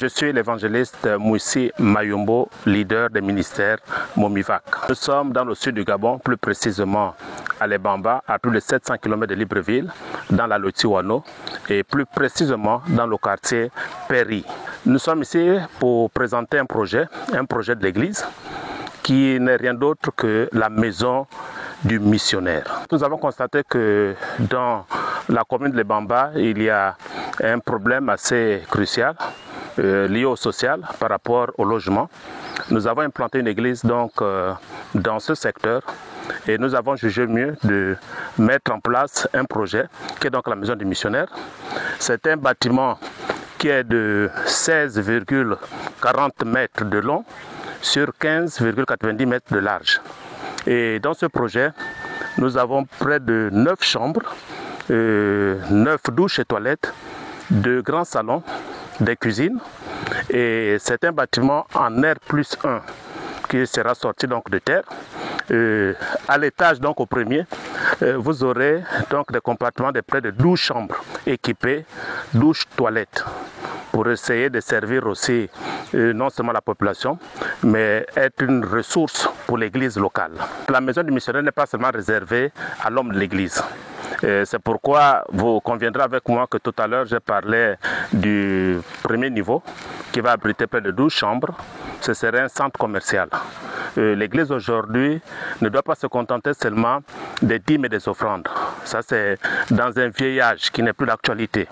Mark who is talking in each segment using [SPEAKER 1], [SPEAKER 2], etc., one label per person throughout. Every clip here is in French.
[SPEAKER 1] Je suis l'évangéliste Moussi Mayombo, leader des ministères Momivac. Nous sommes dans le sud du Gabon, plus précisément à Lebamba, à plus de 700 km de Libreville, dans la Loti-Wano, et plus précisément dans le quartier Péry. Nous sommes ici pour présenter un projet de l'église, qui n'est rien d'autre que la maison du missionnaire. Nous avons constaté que dans la commune de Lebamba, il y a un problème assez crucial lié au social par rapport au logement. Nous avons implanté une église donc dans ce secteur et nous avons jugé mieux de mettre en place un projet qui est donc la maison du missionnaire. C'est un bâtiment qui est de 16,40 mètres de long sur 15,90 mètres de large. Et dans ce projet, nous avons près de 9 chambres, 9 douches et toilettes, 2 grands salons, des cuisines. Et c'est un bâtiment en R+1 qui sera sorti donc de terre. À l'étage, donc au premier, vous aurez donc des compartiments de près de 12 chambres équipées, douches, toilettes, pour essayer de servir aussi non seulement la population, mais être une ressource pour l'église locale. La maison du missionnaire n'est pas seulement réservée à l'homme de l'église. C'est pourquoi vous conviendrez avec moi que tout à l'heure j'ai parlé du premier niveau qui va abriter près de 12 chambres. Ce serait un centre commercial. L'église aujourd'hui ne doit pas se contenter seulement des dîmes et des offrandes. Ça c'est dans un vieillage qui n'est plus d'actualité.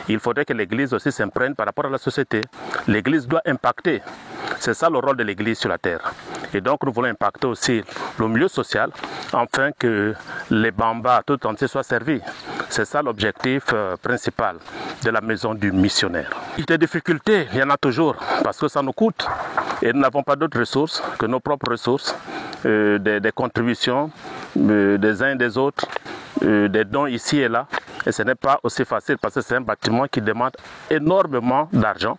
[SPEAKER 1] Il faudrait que l'église aussi s'imprègne par rapport à la société. L'église doit impacter. C'est ça le rôle de l'église sur la terre. Et donc nous voulons impacter aussi le milieu social afin que les Bambas tout entiers soient servis. C'est ça l'objectif principal de la maison du missionnaire. Des difficultés, il y en a toujours parce que ça nous coûte et nous n'avons pas d'autres ressources que nos propres ressources, des contributions des uns et des autres, des dons ici et là. Et ce n'est pas aussi facile parce que c'est un bâtiment qui demande énormément d'argent.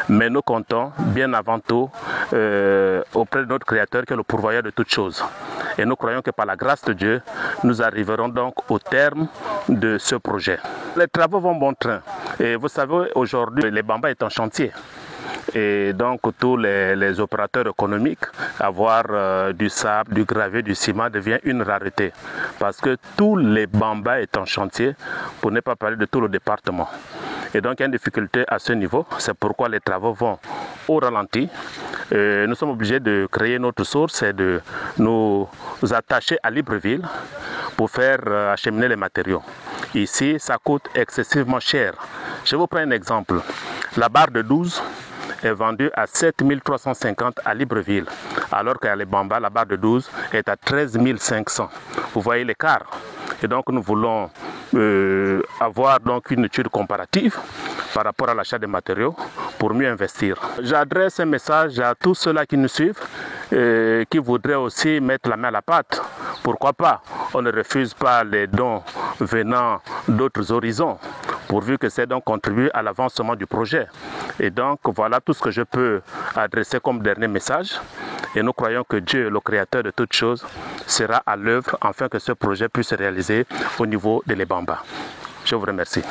[SPEAKER 1] Mais nous comptons bien avant tout auprès de notre Créateur qui est le pourvoyeur de toutes choses. Et nous croyons que par la grâce de Dieu, nous arriverons donc au terme de ce projet. Les travaux vont bon train. Et vous savez, aujourd'hui, les Bambas est en chantier. Et donc tous les opérateurs économiques, avoir du sable, du gravier, du ciment devient une rareté. Parce que tous les Bambas est en chantier, pour ne pas parler de tout le département. Et donc il y a une difficulté à ce niveau, c'est pourquoi les travaux vont au ralenti. Nous sommes obligés de créer notre source et de nous attacher à Libreville pour faire acheminer les matériaux. Ici, ça coûte excessivement cher. Je vous prends un exemple. La barre de 12 est vendue à 7 350 à Libreville, alors qu'à Lebamba, la barre de 12 est à 13 500. Vous voyez l'écart. Et donc nous voulons avoir donc une étude comparative par rapport à l'achat des matériaux pour mieux investir. J'adresse un message à tous ceux-là qui nous suivent, qui voudraient aussi mettre la main à la pâte. Pourquoi pas? On ne refuse pas les dons venant d'autres horizons, pourvu que c'est donc contribuer à l'avancement du projet. Et donc voilà tout ce que je peux adresser comme dernier message. Et nous croyons que Dieu, le Créateur de toutes choses, sera à l'œuvre afin que ce projet puisse se réaliser au niveau de Lebamba. Je vous remercie.